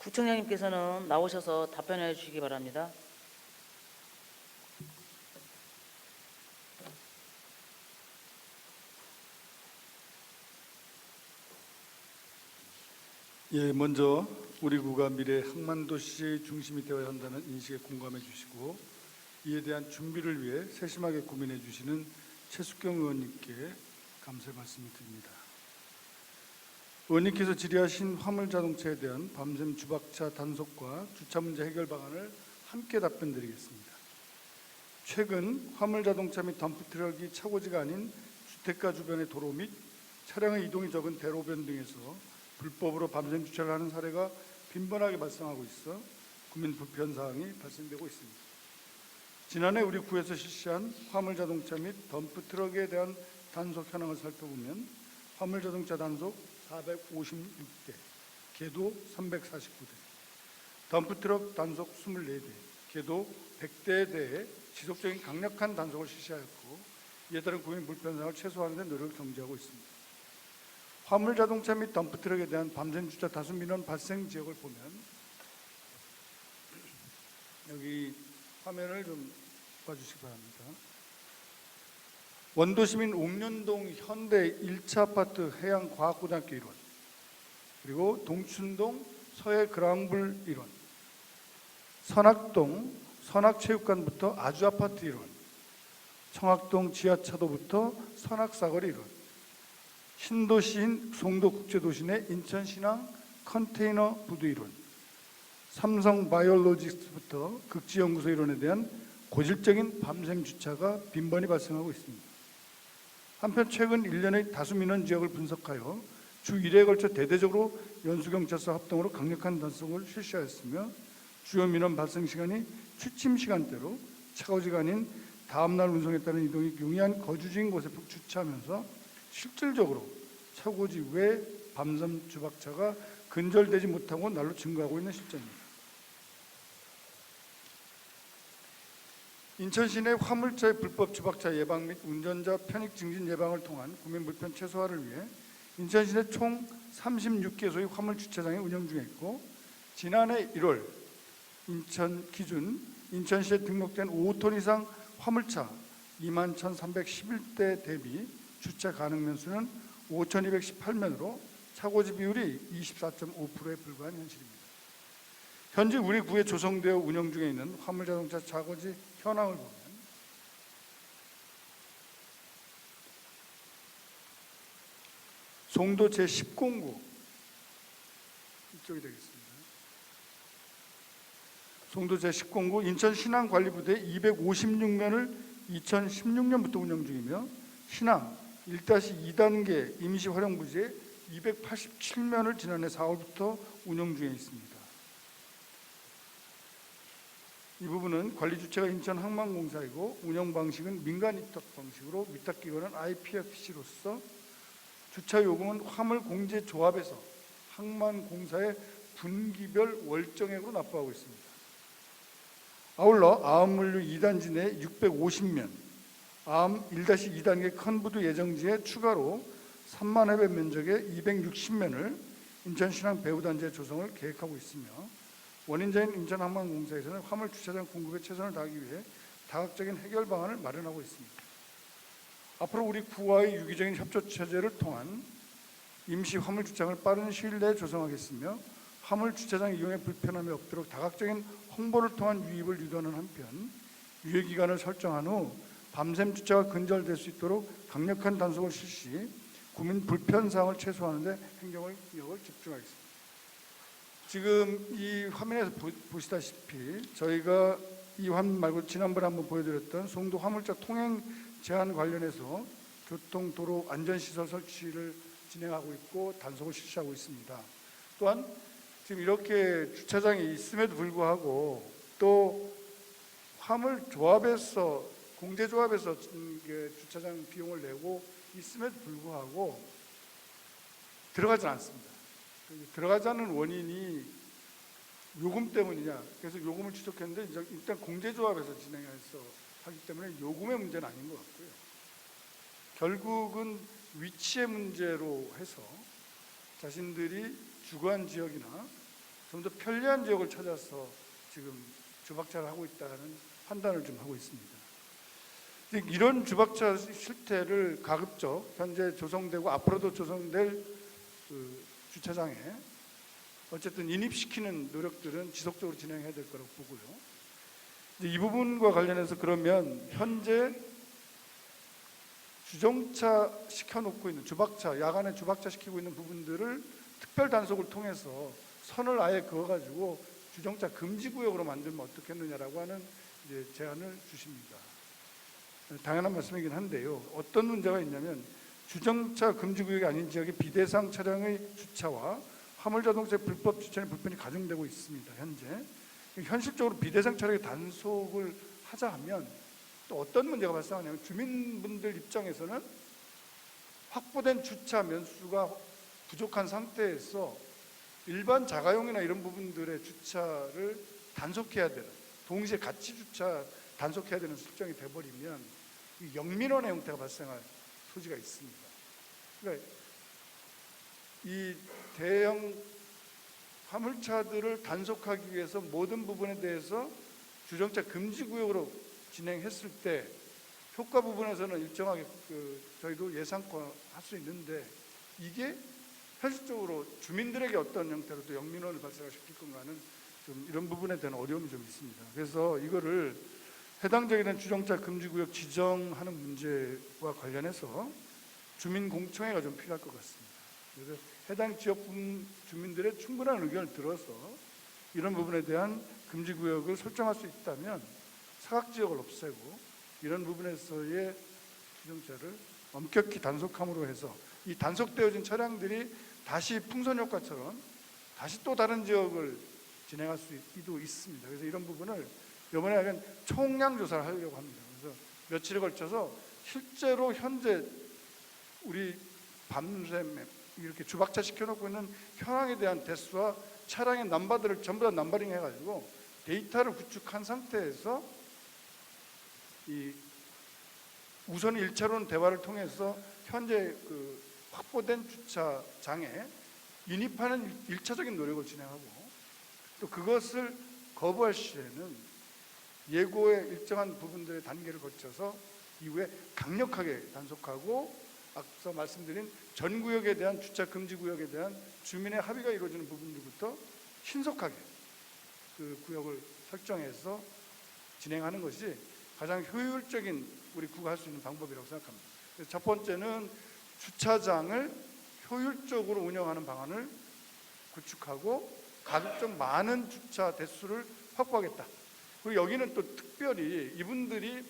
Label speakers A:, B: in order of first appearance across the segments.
A: 구청장님께서는 나오셔서 답변해 주시기 바랍니다.
B: 예, 먼저 우리 구가 미래 항만도시의 중심이 되어야 한다는 인식에 공감해 주시고 이에 대한 준비를 위해 세심하게 고민해 주시는 최숙경 의원님께 감사의 말씀을 드립니다. 의원님께서 질의하신 화물자동차에 대한 밤샘 주박차 단속과 주차 문제 해결 방안을 함께 답변드리겠습니다. 최근 화물자동차 및 덤프트럭이 차고지가 아닌 주택가 주변의 도로 및 차량의 이동이 적은 대로변 등에서 불법으로 밤샘 주차를 하는 사례가 빈번하게 발생하고 있어 국민 불편 사항이 발생되고 있습니다. 지난해 우리 구에서 실시한 화물자동차 및 덤프트럭에 대한 단속 현황을 살펴보면 화물자동차 단속 456대, 계도 349대, 덤프트럭 단속 24대, 계도 100대에 대해 지속적인 강력한 단속을 실시하였고 이에 따른 국민 불편 사항을 최소화하는 데 노력을 경지하고 있습니다. 화물자동차 및 덤프트럭에 대한 밤샘 주차 다수 민원 발생 지역을 보면 여기 화면을 좀 봐주시기 바랍니다. 원도시민 옥년동 현대 1차 아파트 해양과학고등학교 1원, 그리고 동춘동 서해 그랑블 1원, 선악동 선악체육관부터 아주아파트 1원, 청학동 지하차도부터 선악사거리 1원, 신도시인 송도국제도시 내 인천신항 컨테이너 부두 1원, 삼성바이오로직스부터 극지연구소 1원에 대한 고질적인 밤샘 주차가 빈번히 발생하고 있습니다. 한편 최근 1년의 다수 민원 지역을 분석하여 주 1회에 걸쳐 대대적으로 연수경찰서 합동으로 강력한 단속을 실시하였으며 주요 민원 발생 시간이 취침 시간대로 차고지가 아닌 다음날 운송에 따른 이동이 용이한 거주지인 곳에 주차하면서 실질적으로 차고지 외 밤샘 주박차가 근절되지 못하고 날로 증가하고 있는 실정입니다. 인천시 내 화물차의 불법 주박차 예방 및 운전자 편익 증진 예방을 통한 국민 불편 최소화를 위해 인천시 내 총 36개소의 화물 주차장이 운영 중에 있고 지난해 1월 인천 기준 인천시에 등록된 5톤 이상 화물차 21,311대 대비 주차 가능 면수는 5,218면으로 차고지 비율이 24.5%에 불과한 현실입니다. 현재 우리 구에 조성되어 운영 중에 있는 화물자동차 차고지 현황을 보면 송도 제10공구 이쪽이 되겠습니다. 송도 제10공구 인천 신항관리부대 256면을 2016년부터 운영 중이며 신항 1-2단계 임시 활용 부지에 287면을 지난해 4월부터 운영 중에 있습니다. 이 부분은 관리 주체가 인천항만공사이고 운영 방식은 민간 위탁 방식으로 위탁 기관은 IPFC로서 주차 요금은 화물공제조합에서 항만공사의 분기별 월정액으로 납부하고 있습니다. 아울러 아암물류 2단지 내 650면, 아암 1-2단계 컨부두 예정지에 추가로 3만 회배 면적의 260면을 인천신항 배후단지에 조성을 계획하고 있으며 원인자인 인천항만공사에서는 화물 주차장 공급에 최선을 다하기 위해 다각적인 해결 방안을 마련하고 있습니다. 앞으로 우리 구와의 유기적인 협조 체제를 통한 임시 화물 주차장을 빠른 시일 내에 조성하겠으며 화물 주차장 이용에 불편함이 없도록 다각적인 홍보를 통한 유입을 유도하는 한편 유예 기간을 설정한 후 밤샘 주차가 근절될 수 있도록 강력한 단속을 실시, 국민 불편 사항을 최소화하는 데 행정력을 집중하겠습니다. 지금 이 화면에서 보시다시피 저희가 이 화면 말고 지난번에 한번 보여드렸던 송도 화물차 통행 제한 관련해서 교통도로 안전시설 설치를 진행하고 있고 단속을 실시하고 있습니다. 또한 지금 이렇게 주차장이 있음에도 불구하고 또 화물조합에서 공제조합에서 주차장 비용을 내고 있음에도 불구하고 들어가지 않습니다. 들어가지 않는 원인이 요금 때문이냐, 그래서 요금을 추적했는데 일단 공제조합에서 진행해서 하기 때문에 요금의 문제는 아닌 것 같고요. 결국은 위치의 문제로 해서 자신들이 주거한 지역이나 좀 더 편리한 지역을 찾아서 지금 주박차를 하고 있다는 판단을 좀 하고 있습니다. 이런 주박차 실태를 가급적 현재 조성되고 앞으로도 조성될 그 주차장에 어쨌든 인입시키는 노력들은 지속적으로 진행해야 될 거라고 보고요. 이 부분과 관련해서 그러면 현재 주정차 시켜놓고 있는 주박차, 야간에 주박차 시키고 있는 부분들을 특별 단속을 통해서 선을 아예 그어가지고 주정차 금지구역으로 만들면 어떻겠느냐라고 하는 이제 제안을 주십니다. 당연한 말씀이긴 한데요. 어떤 문제가 있냐면 주정차 금지구역이 아닌 지역의 비대상 차량의 주차와 화물자동차의 불법 주차는 불편이 가중되고 있습니다. 현실적으로 비대상 차량의 단속을 하자 하면 또 어떤 문제가 발생하냐면 주민분들 입장에서는 확보된 주차 면수가 부족한 상태에서 일반 자가용이나 이런 부분들의 주차를 단속해야 되는, 동시에 같이 주차 단속해야 되는 설정이 돼버리면 영민원의 형태가 발생할 소지가 있습니다. 그러니까 이 대형 화물차들을 단속하기 위해서 모든 부분에 대해서 주정차 금지구역으로 진행했을 때 효과 부분에서는 일정하게 저희도 예상권 할 수 있는데 이게 현실적으로 주민들에게 어떤 형태로 또 영민원을 발생시킬 건가는 좀 이런 부분에 대한 어려움이 좀 있습니다. 그래서 이거를 해당적인 주정차 금지구역 지정하는 문제와 관련해서 주민 공청회가 좀 필요할 것 같습니다. 그래서 해당 지역 주민들의 충분한 의견을 들어서 이런 부분에 대한 금지구역을 설정할 수 있다면 사각지역을 없애고 이런 부분에서의 주정차를 엄격히 단속함으로 해서 이 단속되어진 차량들이 다시 풍선효과처럼 다시 또 다른 지역을 진행할 수도 있습니다. 그래서 이런 부분을 이번에 약간 총량 조사를 하려고 합니다. 그래서 며칠에 걸쳐서 실제로 현재 우리 밤새 이렇게 주박차 시켜놓고 있는 현황에 대한 대수와 차량의 넘버들을 전부 다 넘버링 해가지고 데이터를 구축한 상태에서 이 우선 1차로는 대화를 통해서 현재 확보된 주차장에 인입하는 1차적인 노력을 진행하고 또 그것을 거부할 시에는 예고의 일정한 부분들의 단계를 거쳐서 이후에 강력하게 단속하고 앞서 말씀드린 전 구역에 대한 주차 금지 구역에 대한 주민의 합의가 이루어지는 부분들부터 신속하게 그 구역을 설정해서 진행하는 것이 가장 효율적인 우리 구가 할 수 있는 방법이라고 생각합니다. 그래서 첫 번째는 주차장을 효율적으로 운영하는 방안을 구축하고 가급적 많은 주차 대수를 확보하겠다. 그리고 여기는 또 특별히 이분들이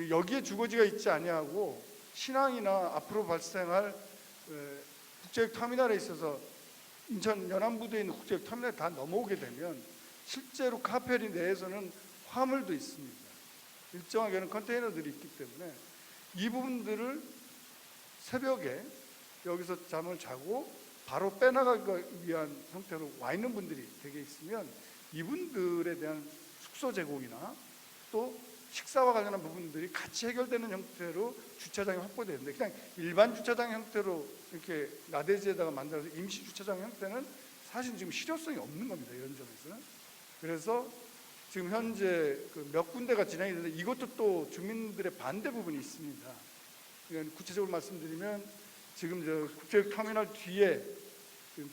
B: 여기에 주거지가 있지 아니하고 신항이나 앞으로 발생할 국제역 터미널에 있어서 인천 연안부두에 있는 국제역 터미널에 다 넘어오게 되면 실제로 카페리 내에서는 화물도 있습니다. 일정하게는 컨테이너들이 있기 때문에 이 부분들을 새벽에 여기서 잠을 자고 바로 빼나가기 위한 형태로 와 있는 분들이 되게 있으면 이분들에 대한 숙소 제공이나 또 식사와 관련한 부분들이 같이 해결되는 형태로 주차장이 확보되는데 그냥 일반 주차장 형태로 이렇게 나대지에다가 만들어서 임시 주차장 형태는 사실 지금 실효성이 없는 겁니다. 이런 점에서는. 그래서 지금 현재 몇 군데가 진행이 되는데 이것도 또 주민들의 반대 부분이 있습니다. 구체적으로 말씀드리면 지금 저 국제역 터미널 뒤에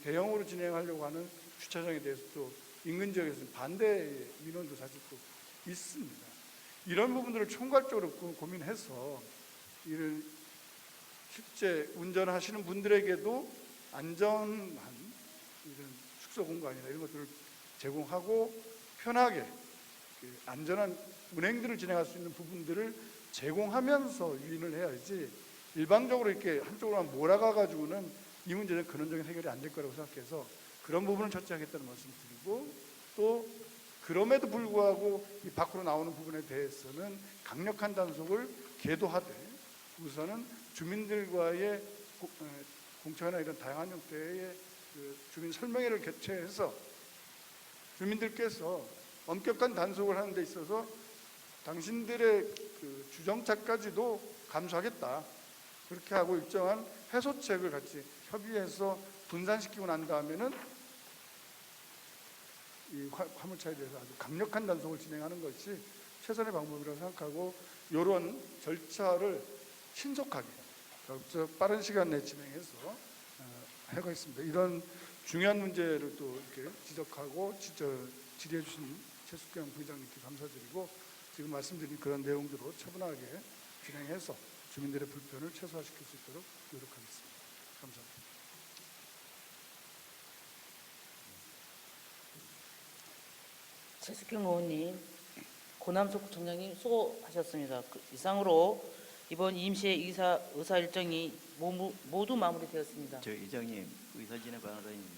B: 대형으로 진행하려고 하는 주차장에 대해서 또 인근 지역에서는 반대 민원도 사실 또 있습니다. 이런 부분들을 총괄적으로 고민해서 이런 실제 운전하시는 분들에게도 안전한 이런 숙소 공간이나 이런 것들을 제공하고 편하게 안전한 운행들을 진행할 수 있는 부분들을 제공하면서 유인을 해야지 일방적으로 이렇게 한쪽으로만 몰아가 가지고는 이 문제는 근원적인 해결이 안 될 거라고 생각해서 그런 부분을 처치하겠다는 말씀을 드리고 또 그럼에도 불구하고 이 밖으로 나오는 부분에 대해서는 강력한 단속을 계도하되 우선은 주민들과의 공청회나 이런 다양한 형태의 주민 설명회를 개최해서 주민들께서 엄격한 단속을 하는 데 있어서 당신들의 주정차까지도 감수하겠다. 그렇게 하고 일정한 해소책을 같이 협의해서 분산시키고 난 다음에는 이 화물차에 대해서 아주 강력한 단속을 진행하는 것이 최선의 방법이라고 생각하고 이런 절차를 신속하게 적극적 빠른 시간 내에 진행해서 하고 있습니다. 이런 중요한 문제를 또 이렇게 지적하고 질의해 주신 최숙경 부의장님께 감사드리고 지금 말씀드린 그런 내용대로 차분하게 진행해서 주민들의 불편을 최소화시킬 수 있도록 노력하겠습니다. 감사합니다.
A: 최숙경 의원님, 고남석 구청장님 수고하셨습니다. 이상으로 이번 임시회 의사 일정이 모두 마무리되었습니다.
C: 저 의장님, 의사진행 방안은